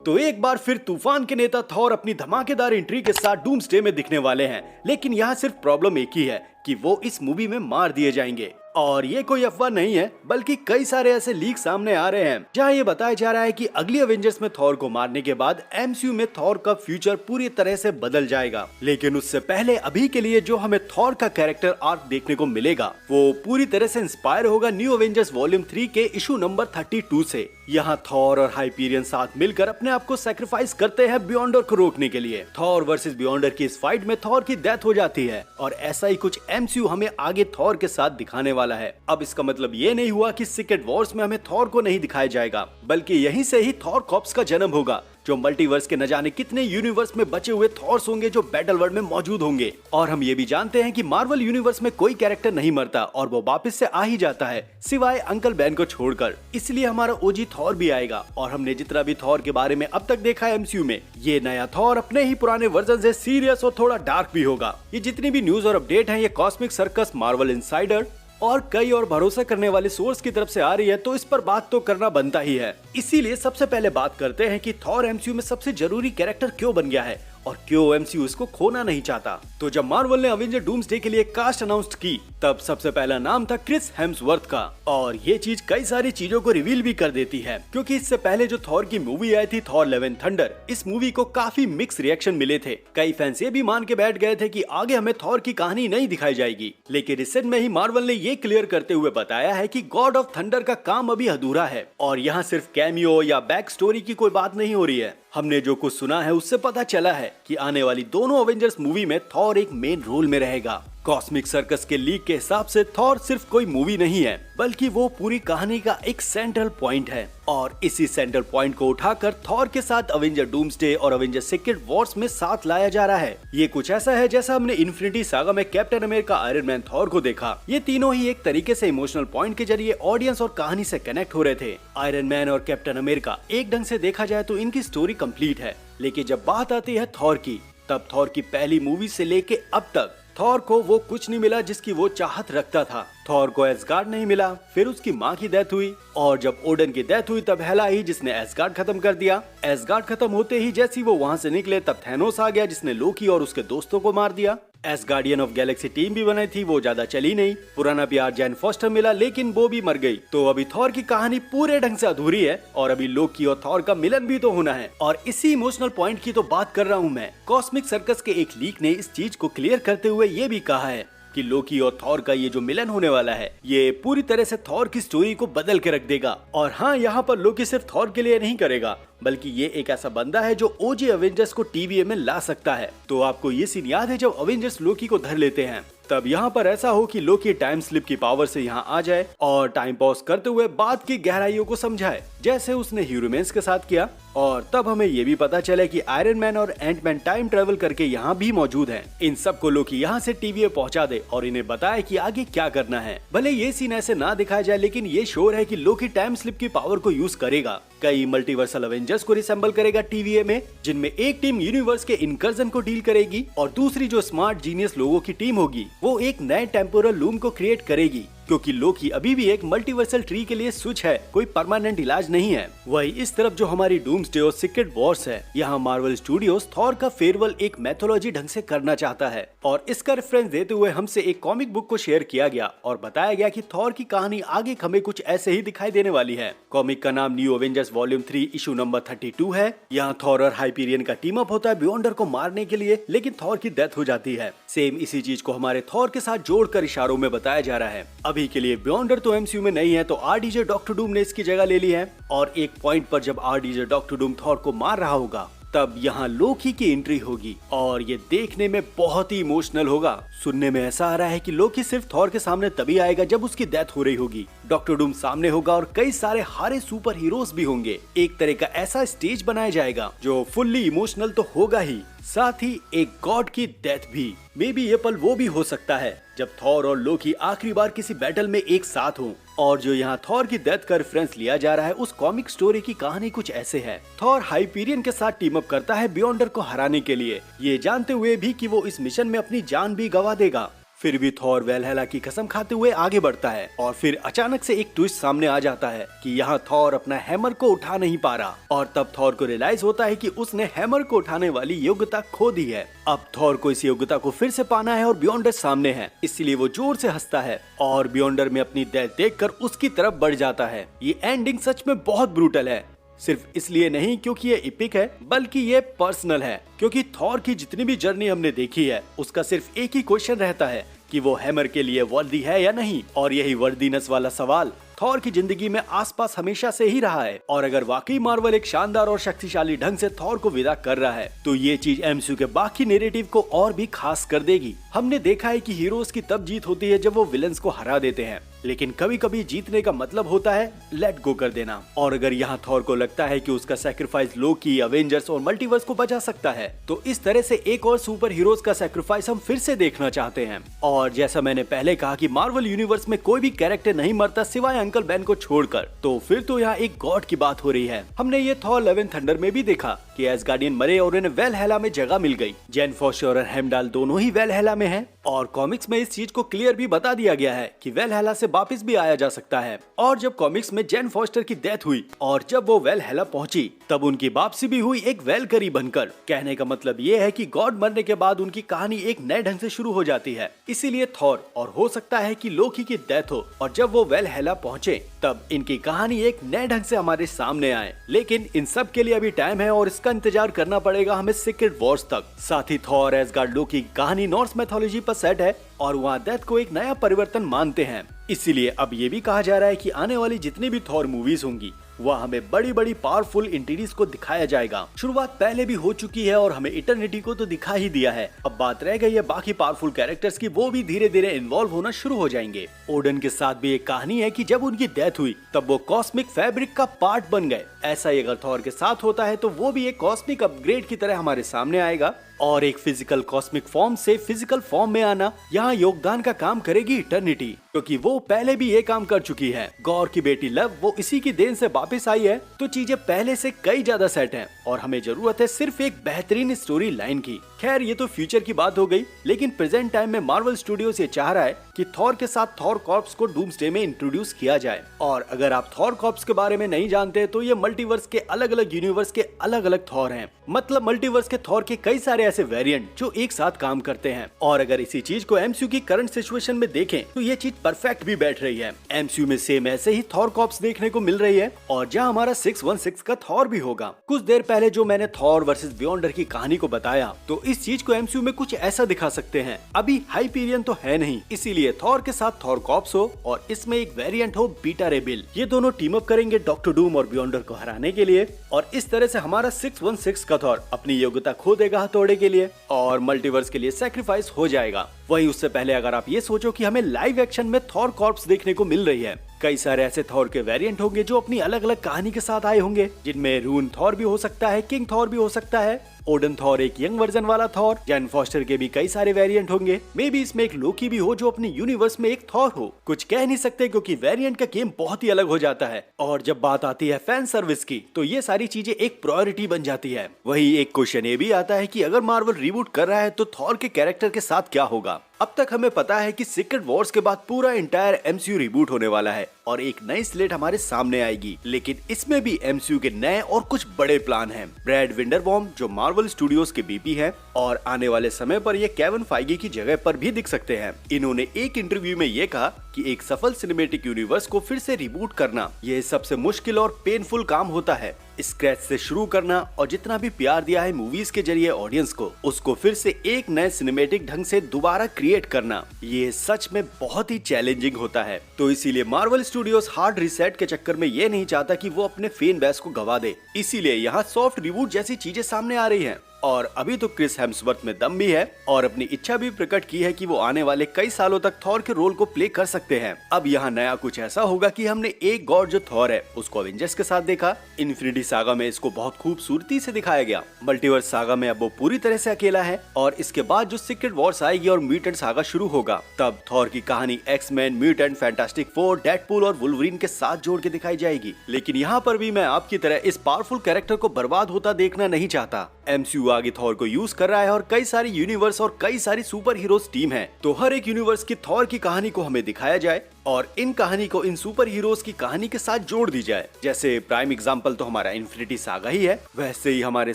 तो एक बार फिर तूफान के नेता थॉर अपनी धमाकेदार एंट्री के साथ डूम्सडे में दिखने वाले हैं, लेकिन यहाँ सिर्फ प्रॉब्लम एक ही है कि वो इस मूवी में मार दिए जाएंगे। और ये कोई अफवाह नहीं है, बल्कि कई सारे ऐसे लीक सामने आ रहे हैं जहाँ ये बताया जा रहा है कि अगली एवेंजर्स में थॉर को मारने के बाद एमसीयू में थॉर का फ्यूचर पूरी तरह से बदल जाएगा। लेकिन उससे पहले अभी के लिए जो हमें थॉर का कैरेक्टर आर्क देखने को मिलेगा वो पूरी तरह से इंस्पायर होगा न्यू एवेंजर्स वॉल्यूम 3 के इशू नंबर 32 से। यहाँ थॉर और हाइपीरियन साथ मिलकर अपने आप को सैक्रिफाइस करते हैं बियॉन्डर को रोकने के लिए। थॉर वर्सेस बियॉन्डर की इस फाइट में थॉर की डेथ हो जाती है और ऐसा ही कुछ एमसीयू हमें आगे थॉर के साथ दिखाने वाला है। अब इसका मतलब ये नहीं हुआ कि सीक्रेट वॉर्स में हमें थॉर को नहीं दिखाया जाएगा, बल्कि यहीं से ही थॉर कॉर्प्स का जन्म होगा, जो मल्टीवर्स के न जाने कितने यूनिवर्स में बचे हुए थॉर्स होंगे जो बैटल वर्ल्ड में मौजूद होंगे। और हम ये भी जानते हैं कि मार्वल यूनिवर्स में कोई कैरेक्टर नहीं मरता और वो वापस से आ ही जाता है, सिवाय अंकल बेन को छोड़कर। इसलिए हमारा ओजी थॉर भी आएगा। और हमने जितना भी थॉर के बारे में अब तक देखा है एमसीयू में, ये नया थॉर अपने ही पुराने वर्जन से सीरियस और थोड़ा डार्क भी होगा। ये जितनी भी न्यूज और अपडेट है ये कॉस्मिक सर्कस, मार्वल इनसाइडर और कई और भरोसा करने वाले सोर्स की तरफ से आ रही है, तो इस पर बात तो करना बनता ही है। इसीलिए सबसे पहले बात करते हैं कि थॉर एमसीयू में सबसे जरूरी कैरेक्टर क्यों बन गया है और क्यों एमसीयू इसको खोना नहीं चाहता। तो जब मार्वल ने अवेंजर डूम्सडे के लिए कास्ट अनाउंस की, तब सबसे पहला नाम था क्रिस हेम्सवर्थ का। और ये चीज कई सारी चीजों को रिवील भी कर देती है, क्योंकि इससे पहले जो थॉर की मूवी आई थी थॉर लव एंड थंडर, इस मूवी को काफी मिक्स रिएक्शन मिले थे। कई फैंस ये भी मान के बैठ गए थे कि आगे हमें थॉर की कहानी नहीं दिखाई जाएगी। लेकिन रिसेंट में ही मार्वल ने ये क्लियर करते हुए बताया है कि गॉड ऑफ थंडर का काम अभी अधूरा है और यहाँ सिर्फ कैमियो या बैक स्टोरी की कोई बात नहीं हो रही है। हमने जो कुछ सुना है उससे पता चला है कि आने वाली दोनों अवेंजर्स मूवी में थॉर एक मेन रोल में रहेगा। कॉस्मिक सर्कस के लीक के हिसाब से थॉर सिर्फ कोई मूवी नहीं है, बल्कि वो पूरी कहानी का एक सेंट्रल पॉइंट है। और इसी सेंट्रल पॉइंट को उठाकर थॉर के साथ अवेंजर डूम्सडे और अवेंजर सीक्रेट वॉर्स में साथ लाया जा रहा है। ये कुछ ऐसा है जैसा हमने इन्फिनिटी सागा में captain America, iron man, Thor को देखा। ये तीनों ही एक तरीके से इमोशनल पॉइंट के जरिए ऑडियंस और कहानी से कनेक्ट हो रहे थे। आयरन मैन और कैप्टन अमेरिका एक ढंग से देखा जाए तो इनकी स्टोरी कंप्लीट है, लेकिन जब बात आती है थॉर की, तब थॉर की पहली मूवी से लेके अब तक थॉर को वो कुछ नहीं मिला जिसकी वो चाहत रखता था। थॉर को एसगार्ड नहीं मिला, फिर उसकी माँ की डेथ हुई, और जब ओडन की डेथ हुई तब हेला ही जिसने एसगार्ड खत्म कर दिया। एसगार्ड खत्म होते ही जैसी वो वहाँ से निकले तब थैनोस आ गया जिसने लोकी और उसके दोस्तों को मार दिया। एसगार्डियन ऑफ गैलेक्सी टीम भी बनाई थी, वो ज्यादा चली नहीं। पुराना प्यार जैन फॉस्टर मिला, लेकिन वो भी मर गई। तो अभी थॉर की कहानी पूरे ढंग से अधूरी है और अभी लोकी और थॉर का मिलन भी तो होना है। और इसी इमोशनल पॉइंट की तो बात कर रहा हूँ मैं। कॉस्मिक सर्कस के एक लीक ने इस चीज को क्लियर करते हुए ये भी कहा है कि लोकी और थॉर का ये जो मिलन होने वाला है, ये पूरी तरह से थॉर की स्टोरी को बदल के रख देगा। और हाँ, यहाँ पर लोकी सिर्फ थॉर के लिए नहीं करेगा, बल्कि ये एक ऐसा बंदा है जो ओजी अवेंजर्स को टीवीए में ला सकता है। तो आपको ये सीन याद है जब अवेंजर्स लोकी को धर लेते हैं, तब यहाँ पर ऐसा हो कि लोकी टाइम स्लिप की पावर से यहाँ आ जाए और टाइम पॉज करते हुए बात की गहराइयों को समझाए, जैसे उसने ह्यूमन्स के साथ किया। और तब हमें ये भी पता चले कि आयरन मैन और एंट मैन टाइम ट्रेवल करके यहाँ भी मौजूद हैं। इन सबको लोकी यहाँ से टीवीए पहुँचा दे और इन्हें बताए कि आगे क्या करना है। भले ये सीन ऐसे ना दिखाया जाए, लेकिन ये श्योर है कि लोकी टाइम स्लिप की पावर को यूज करेगा, कई मल्टीवर्सल अवेंजर्स को रिसेंबल करेगा टीवीए में, जिनमें एक टीम यूनिवर्स के इनकर्जन को डील करेगी और दूसरी जो स्मार्ट जीनियस लोगों की टीम होगी वो एक नए टेम्पोरल लूम को क्रिएट करेगी। क्योंकि लोकी अभी भी एक मल्टीवर्सल ट्री के लिए स्विच है, कोई परमानेंट इलाज नहीं है। वही इस तरफ जो हमारी डूम्सडे और सीक्रेट वॉर्स है, यहाँ मार्वल स्टूडियोज थॉर का फेयरवेल एक मैथोलॉजी ढंग से करना चाहता है। और इसका रेफरेंस देते हुए हमसे एक कॉमिक बुक को शेयर किया गया और बताया गया कि थॉर की कहानी आगे हमें कुछ ऐसे ही दिखाई देने वाली है। कॉमिक का नाम new Avengers volume 3 issue number 32 है। यहाँ थॉर और हाइपीरियन का टीम अप होता है बियॉन्डर को मारने के लिए, लेकिन थॉर की डेथ हो जाती है। सेम इसी चीज को हमारे थॉर के साथ जोड़कर इशारों में बताया जा रहा है। अभी के लिए बियॉन्डर तो एमसीयू में नहीं है, तो आरडीजे डॉक्टर डूम ने इसकी जगह ले ली है। और एक पॉइंट पर जब आरडीजे डॉक्टर डूम थॉर को मार रहा होगा, तब यहाँ लोकी की एंट्री होगी और ये देखने में बहुत ही इमोशनल होगा। सुनने में ऐसा आ रहा है कि लोकी सिर्फ थॉर के सामने तभी आएगा जब उसकी डेथ हो रही होगी। डॉक्टर डूम सामने होगा और कई सारे हारे सुपर हीरोज भी होंगे। एक तरह का ऐसा स्टेज बनाया जाएगा जो फुल्ली इमोशनल तो होगा ही, साथ ही एक गॉड की डेथ भी। मे बी ये पल वो भी हो सकता है जब थॉर और लोकी आखिरी बार किसी बैटल में एक साथ हों। और जो यहाँ थॉर की डेथ का रेफरेंस लिया जा रहा है, उस कॉमिक स्टोरी की कहानी कुछ ऐसे है। थॉर हाइपीरियन के साथ टीम अप करता है बियॉन्डर को हराने के लिए, ये जानते हुए भी कि वो इस मिशन में अपनी जान भी गवा देगा। फिर भी थॉर वैलहैला की कसम खाते हुए आगे बढ़ता है और फिर अचानक से एक ट्विस्ट सामने आ जाता है कि यहाँ थॉर अपना हैमर को उठा नहीं पा रहा और तब थॉर को रियलाइज होता है कि उसने हैमर को उठाने वाली योग्यता खो दी है। अब थॉर को इस योग्यता को फिर से पाना है और बियॉन्डर सामने है, इसलिए वो जोर से हंसता है और बियॉन्डर में अपनी डेथ देखकर उसकी तरफ बढ़ जाता है। ये एंडिंग सच में बहुत ब्रूटल है, सिर्फ इसलिए नहीं क्योंकि ये इपिक है, बल्कि ये पर्सनल है, क्योंकि थॉर की जितनी भी जर्नी हमने देखी है उसका सिर्फ एक ही क्वेश्चन रहता है कि वो हैमर के लिए वर्दी है या नहीं। और यही वर्दीनेस वाला सवाल थॉर की जिंदगी में आसपास हमेशा से ही रहा है। और अगर वाकई मार्वल एक शानदार और शक्तिशाली ढंग से थॉर को विदा कर रहा है तो ये चीज एमसीयू के बाकी नैरेटिव को और भी खास कर देगी। हमने देखा है कि हीरोज की तब जीत होती है जब वो विलन्स को हरा देते हैं, लेकिन कभी कभी जीतने का मतलब होता है लेट गो कर देना। और अगर यहाँ थॉर को लगता है कि उसका सैक्रिफाइस लोकी, अवेंजर्स और मल्टीवर्स को बचा सकता है, तो इस तरह से एक और सुपर हीरोज का सैक्रिफाइस हम फिर से देखना चाहते हैं। और जैसा मैंने पहले कहा कि मार्वल यूनिवर्स में कोई भी कैरेक्टर नहीं मरता सिवाय अंकल बेन को छोड़कर, तो फिर तो यहाँ एक गॉड की बात हो रही है। हमने ये थॉर लव एंड थंडर में भी देखा कि एसगार्डियन मरे और उन्हें वैलहैला में जगह मिल गई। जेन फॉस्टर और हेमडाल दोनों ही वैलहैला में हैं और कॉमिक्स में इस चीज को क्लियर भी बता दिया गया है कि वैलहैला से वापस भी आया जा सकता है। और जब कॉमिक्स में जेन फॉस्टर की डेथ हुई और जब वो वैलहैला पहुंची तब उनकी वापसी भी हुई एक वैलकरी बनकर। कहने का मतलब ये है कि गॉड मरने के बाद उनकी कहानी एक नए ढंग से शुरू हो जाती है। इसीलिए थॉर और हो सकता है कि लोकी की डेथ हो और जब वो वैलहैला पहुंचे तब इनकी कहानी एक नए ढंग से हमारे सामने आए। लेकिन इन सब के लिए अभी टाइम है और इसका इंतजार करना पड़ेगा हमें सीक्रेट वॉर्स तक। साथ ही थॉर, एसगार्ड, लोकी की कहानी नॉर्स मैथोलॉजी पर सेट है और वहाँ डेथ को एक नया परिवर्तन मानते हैं। इसीलिए अब ये भी कहा जा रहा है कि आने वाली जितनी भी थॉर मूवीज होंगी वह हमें बड़ी बड़ी पावरफुल एंटिटीज को दिखाया जाएगा। शुरुआत पहले भी हो चुकी है और हमें इटर्निटी को तो दिखा ही दिया है। अब बात रह गई है बाकी पावरफुल कैरेक्टर्स की, वो भी धीरे धीरे इन्वॉल्व होना शुरू हो जाएंगे। ओडन के साथ भी एक कहानी है कि जब उनकी डेथ हुई तब वो कॉस्मिक फैब्रिक का पार्ट बन गए। ऐसा ही अगर थॉर के साथ होता है तो वो भी एक कॉस्मिक अपग्रेड की तरह हमारे सामने आएगा और एक फिजिकल कॉस्मिक फॉर्म से फिजिकल फॉर्म में आना यहाँ योगदान का काम करेगी इटर्निटी, क्योंकि वो पहले भी ये काम कर चुकी है। गॉर की बेटी लव वो इसी की देन से वापस आई है, तो चीजें पहले से कई ज्यादा सेट हैं और हमें जरूरत है सिर्फ एक बेहतरीन स्टोरी लाइन की। खैर ये तो फ्यूचर की बात हो गई, लेकिन प्रेजेंट टाइम में मार्वल स्टूडियोज ये चाह रहा है कि थॉर के साथ थॉर कॉर्प्स को डूम्सडे में इंट्रोड्यूस किया जाए। और अगर आप थॉर कॉर्प्स के बारे में नहीं जानते तो ये मल्टीवर्स के अलग अलग यूनिवर्स के अलग अलग थॉर हैं। मतलब मल्टीवर्स के थॉर के कई सारे ऐसे वेरिएंट जो एक साथ काम करते हैं। और अगर इसी चीज को एमसीयू की करंट सिचुएशन में देखें तो ये चीज परफेक्ट भी बैठ रही है। एमसीयू में सेम ऐसे ही थॉर कॉर्प्स देखने को मिल रही है और जहां हमारा 616 का थॉर भी होगा। कुछ देर पहले जो मैंने थॉर वर्सेस बियॉन्डर की कहानी को बताया, तो इस चीज को एमसीयू में कुछ ऐसा दिखा सकते हैं। अभी हाइपीरियन तो है नहीं, इसीलिए थॉर के साथ थॉर कॉर्प्स हो और इसमें एक वेरिएंट हो बीटा रे बिल। ये दोनों टीम अप करेंगे डॉक्टर डूम और बियॉन्डर को हराने के लिए और इस तरह से हमारा 616 का थॉर अपनी योग्यता खो देगा हथौड़े के लिए और मल्टीवर्स के लिए सैक्रिफाइस हो जाएगा। वहीं उससे पहले अगर आप ये सोचो कि हमें लाइव एक्शन में थॉर कॉर्प्स देखने को मिल रही है, कई सारे ऐसे थॉर के वेरिएंट होंगे जो अपनी अलग अलग कहानी के साथ आए होंगे, जिनमें रून थॉर भी हो सकता है, किंग थॉर भी हो सकता है, ओडन थॉर एक यंग वर्जन वाला थॉर, जेन फॉस्टर के भी कई सारे वेरिएंट होंगे। मे बी इसमें एक लोकी भी हो जो अपनी यूनिवर्स में एक थॉर हो। कुछ कह नहीं सकते क्योंकि वेरिएंट का गेम बहुत ही अलग हो जाता है। और जब बात आती है फैन सर्विस की तो ये सारी चीजें एक प्रायोरिटी बन जाती है। वही एक क्वेश्चन ये भी आता है कि अगर मार्वल रिबूट कर रहा है तो थॉर के कैरेक्टर के साथ क्या होगा। अब तक हमें पता है कि सीक्रेट वॉर्स के बाद पूरा इंटायर एमसीयू रिबूट होने वाला है और एक नई स्लेट हमारे सामने आएगी, लेकिन इसमें भी एमसीयू के नए और कुछ बड़े प्लान हैं। ब्रैड विंडरबॉम जो मार्वल स्टूडियोज के बीपी हैं और आने वाले समय पर ये केविन फाइगी की जगह पर भी दिख सकते हैं। इन्होंने एक इंटरव्यू में ये कहा कि एक सफल सिनेमैटिक यूनिवर्स को फिर से रिबूट करना ये सबसे मुश्किल और पेनफुल काम होता है। स्क्रैच से शुरू करना और जितना भी प्यार दिया है मूवीज के जरिए ऑडियंस को, उसको फिर से एक नए सिनेमैटिक ढंग से दोबारा क्रिएट करना, ये सच में बहुत ही चैलेंजिंग होता है। तो इसीलिए मार्वल स्टूडियोज हार्ड रिसेट के चक्कर में ये नहीं चाहता कि वो अपने फैन बेस को गवा दे। इसीलिए यहाँ सॉफ्ट रिबूट जैसी चीजें सामने आ रही हैं। और अभी तो क्रिस हेम्सवर्थ में दम भी है और अपनी इच्छा भी प्रकट की है कि वो आने वाले कई सालों तक थॉर के रोल को प्ले कर सकते हैं। अब यहाँ नया कुछ ऐसा होगा कि हमने एक गॉड जो थॉर है उसको अवेंजर्स के साथ देखा, इन्फिनिटी सागा में इसको बहुत खूबसूरती से दिखाया गया, मल्टीवर्स सागा में अब वो पूरी तरह से अकेला है और इसके बाद जो सीक्रेट वॉर्स आएगी और म्यूटेंट सागा शुरू होगा तब थॉर की कहानी X Men, mutant, fantastic four, Deadpool और वुल्वरीन के साथ जोड़ के दिखाई जाएगी। लेकिन यहाँ पर भी मैं आपकी तरह इस पावरफुल कैरेक्टर को बर्बाद होता देखना नहीं चाहता। एमसीयू एमसीयू आगे थॉर को यूज कर रहा है और कई सारी यूनिवर्स और कई सारी सुपर हीरोज टीम है, तो हर एक यूनिवर्स की थॉर की कहानी को हमें दिखाया जाए और इन कहानी को इन सुपर हीरोज की कहानी के साथ जोड़ दी जाए। जैसे प्राइम एग्जांपल तो हमारा इन्फिनिटी सागा ही है, वैसे ही हमारे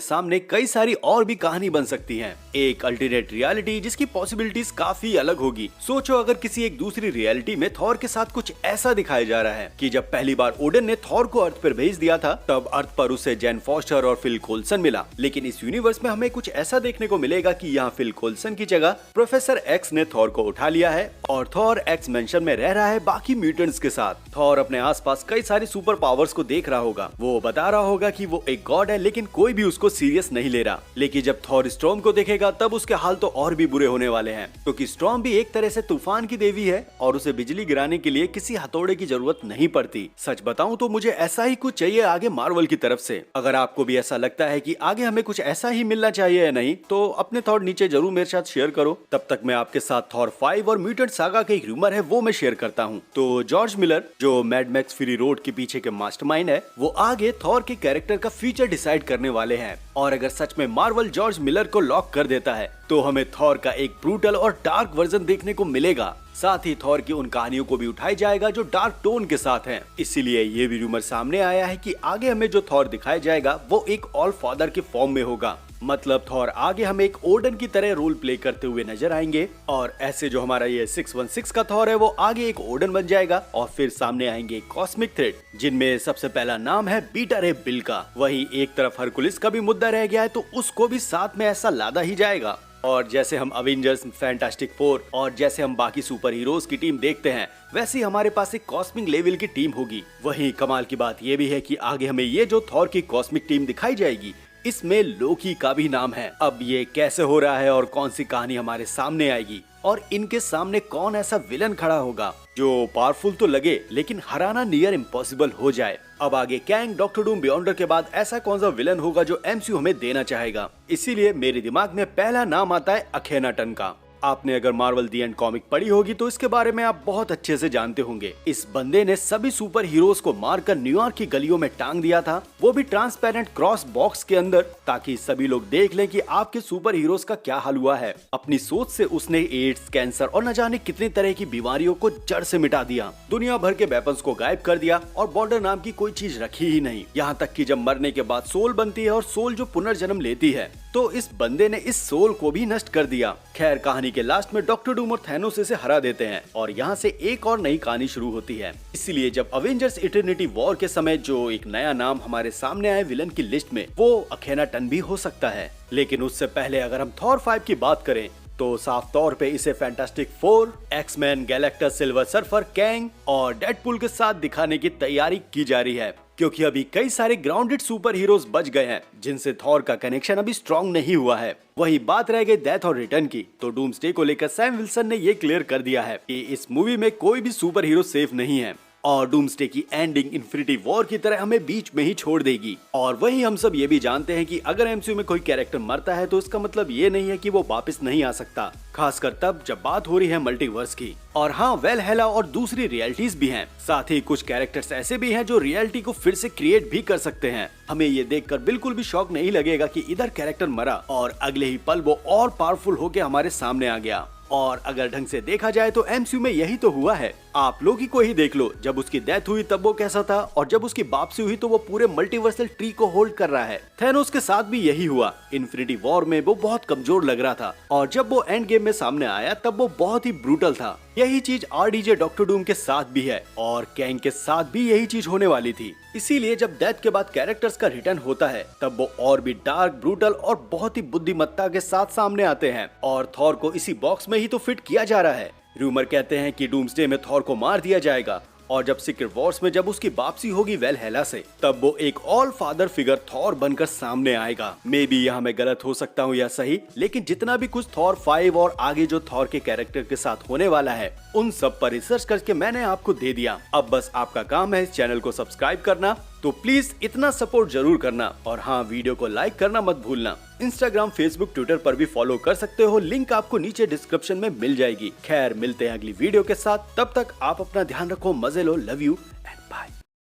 सामने कई सारी और भी कहानी बन सकती हैं। एक अल्टरनेट रियलिटी जिसकी पॉसिबिलिटीज काफी अलग होगी। सोचो अगर किसी एक दूसरी रियलिटी में थॉर के साथ कुछ ऐसा दिखाया जा रहा है कि जब पहली बार ओडन ने थॉर को अर्थ पर भेज दिया था तब अर्थ पर उसे जेन फॉस्टर और फिल कोल्सन मिला, लेकिन इस यूनिवर्स में हमें कुछ ऐसा देखने को मिलेगा कि यहाँ फिल कोल्सन की जगह प्रोफेसर एक्स ने थॉर को उठा लिया है और थॉर एक्स मेंशन में रह रहा है बाकी म्यूटेंट्स के साथ। थॉर अपने आसपास कई सारी सुपर पावर्स को देख रहा होगा, वो बता रहा होगा कि वो एक गॉड है, लेकिन कोई भी उसको सीरियस नहीं ले रहा। लेकिन जब थॉर स्टॉर्म को देखेगा तब उसके हाल तो और भी बुरे होने वाले हैं, क्योंकि स्टॉर्म भी एक तरह से तूफान की देवी है और उसे बिजली गिराने के लिए किसी हथौड़े की जरूरत नहीं पड़ती। सच बताऊं तो मुझे ऐसा ही कुछ चाहिए आगे मार्वल की तरफ से। अगर आपको भी ऐसा लगता है कि आगे हमें कुछ ऐसा ही मिलना चाहिए या नहीं, तो अपने थॉट नीचे जरूर मेरे साथ शेयर करो। तब तक मैं आपके साथ थॉर 5 और म्यूटेंट सागा के एक रूमर है वो मैं शेयर करता हूँ। तो जॉर्ज मिलर जो मैड मैक्स फ्यूरी रोड के पीछे के मास्टरमाइंड है, वो आगे थॉर के कैरेक्टर का फ्यूचर डिसाइड करने वाले हैं। और अगर सच में मार्वल जॉर्ज मिलर को लॉक कर देता है तो हमें थॉर का एक ब्रूटल और डार्क वर्जन देखने को मिलेगा। साथ ही थॉर की उन कहानियों को भी उठाई जाएगा जो डार्क टोन के साथ हैं। इसीलिए ये भी रूमर सामने आया है कि आगे हमें जो थॉर दिखाया जाएगा वो एक ऑल फादर के फॉर्म में होगा। मतलब थॉर आगे हमें एक ओडन की तरह रोल प्ले करते हुए नजर आएंगे और ऐसे जो हमारा ये 616 का थॉर है वो आगे एक ओडन बन जाएगा और फिर सामने आएंगे कॉस्मिक थ्रेड, जिनमें सबसे पहला नाम है बीटा रे बिल का। वहीं एक तरफ हरकुलिस का भी मुद्दा रह गया है तो उसको भी साथ में ऐसा लादा ही जाएगा। और जैसे हम अवेंजर्स, फैंटास्टिक फोर और जैसे हम बाकी सुपर हीरोज की टीम देखते हैं, वैसे ही हमारे पास एक कॉस्मिक लेवल की टीम होगी। वहीं कमाल की बात ये भी है कि आगे हमें ये जो थॉर की कॉस्मिक टीम दिखाई जाएगी इसमें लोकी का भी नाम है। अब ये कैसे हो रहा है और कौन सी कहानी हमारे सामने आएगी और इनके सामने कौन ऐसा विलन खड़ा होगा जो पावरफुल तो लगे लेकिन हराना नियर इम्पॉसिबल हो जाए। अब आगे कैंग, डॉक्टर डूम, बियॉन्डर के बाद ऐसा कौन सा विलन होगा जो एमसीयू हमें देना चाहेगा। इसीलिए मेरे दिमाग में पहला नाम आता है अखेनाटन का। आपने अगर मार्वल दी एंड कॉमिक पढ़ी होगी तो इसके बारे में आप बहुत अच्छे से जानते होंगे। इस बंदे ने सभी सुपर हीरोज को मारकर न्यूयॉर्क की गलियों में टांग दिया था, वो भी ट्रांसपेरेंट क्रॉस बॉक्स के अंदर, ताकि सभी लोग देख लें कि आपके सुपर हीरोज का क्या हाल हुआ है। अपनी सोच से उसने एड्स, कैंसर और न जाने कितनी तरह की बीमारियों को जड़ से मिटा दिया, दुनिया भर के वेपन्स को गायब कर दिया और बॉर्डर नाम की कोई चीज रखी ही नहीं। यहाँ तक कि जब मरने के बाद सोल बनती है और सोल जो पुनर्जन्म लेती है, तो इस बंदे ने इस सोल को भी नष्ट कर दिया। खैर कहानी के लास्ट में डॉक्टर डूम और थैनोस इसे हरा देते हैं और यहाँ से एक और नई कहानी शुरू होती है। इसीलिए जब अवेंजर्स इटर्निटी वॉर के समय जो एक नया नाम हमारे सामने आए विलन की लिस्ट में, वो अखेनाटन भी हो सकता है। लेकिन उससे पहले अगर हम थॉर 5 की बात करें तो साफ तौर पे इसे Fantastic Four, X Men, Galactus, Silver Surfer, Kang और डेडपूल के साथ दिखाने की तैयारी की जा रही है, क्योंकि अभी कई सारे ग्राउंडेड सुपर हीरोज बच गए हैं जिनसे थॉर का कनेक्शन अभी स्ट्रॉन्ग नहीं हुआ है। वही बात रह गई डेथ और रिटर्न की, तो डूम्सडे को लेकर सैम विल्सन ने ये क्लियर कर दिया है कि इस मूवी में कोई भी सुपर हीरो सेफ नहीं है और डूम्सडे की एंडिंग इन्फिनिटी वॉर की तरह हमें बीच में ही छोड़ देगी। और वही हम सब ये भी जानते हैं कि अगर एमसीयू में कोई कैरेक्टर मरता है तो इसका मतलब ये नहीं है कि वो वापस नहीं आ सकता, खासकर तब जब बात हो रही है मल्टीवर्स की। और हाँ, वेलहेला और दूसरी रियलिटीज भी हैं। साथ ही कुछ कैरेक्टर्स ऐसे भी हैं जो रियलिटी को फिर से क्रिएट भी कर सकते हैं। हमें ये देखकर बिल्कुल भी शौक नहीं लगेगा कि इधर कैरेक्टर मरा और अगले ही पल वो और पावरफुल होके हमारे सामने आ गया। और अगर ढंग से देखा जाए तो एमसीयू में यही तो हुआ है। आप लोगी को ही देख लो, जब उसकी डेथ हुई तब वो कैसा था और जब उसकी वापसी हुई तो वो पूरे मल्टीवर्सल ट्री को होल्ड कर रहा है। थैनोस के साथ भी यही हुआ। इन्फिनिटी वॉर में वो बहुत कमजोर लग रहा था और जब वो एंड गेम में सामने आया तब वो बहुत ही ब्रूटल था। यही चीज आरडीजे डॉक्टर डूम के साथ भी है और कैंग के साथ भी यही चीज होने वाली थी। इसीलिए जब डेथ के बाद कैरेक्टर्स का रिटर्न होता है तब वो और भी डार्क, ब्रूटल और बहुत ही बुद्धिमत्ता के साथ सामने आते हैं और थॉर को इसी बॉक्स में ही तो फिट किया जा रहा है। रूमर कहते हैं कि डूम्सडे में थॉर को मार दिया जाएगा और जब सीक्रेट वॉर्स में जब उसकी वापसी होगी वेलहेला से, तब वो एक ऑल फादर फिगर थॉर बनकर सामने आएगा। मे बी यहाँ मैं गलत हो सकता हूँ या सही, लेकिन जितना भी कुछ थॉर 5 और आगे जो थॉर के कैरेक्टर के साथ होने वाला है उन सब पर रिसर्च करके मैंने आपको दे दिया। अब बस आपका काम है इस चैनल को सब्सक्राइब करना, तो प्लीज इतना सपोर्ट जरूर करना। और हाँ, वीडियो को लाइक करना मत भूलना। इंस्टाग्राम, फेसबुक, ट्विटर पर भी फॉलो कर सकते हो, लिंक आपको नीचे डिस्क्रिप्शन में मिल जाएगी। खैर मिलते हैं अगली वीडियो के साथ, तब तक आप अपना ध्यान रखो, मजे लो, लव यू एंड बाय।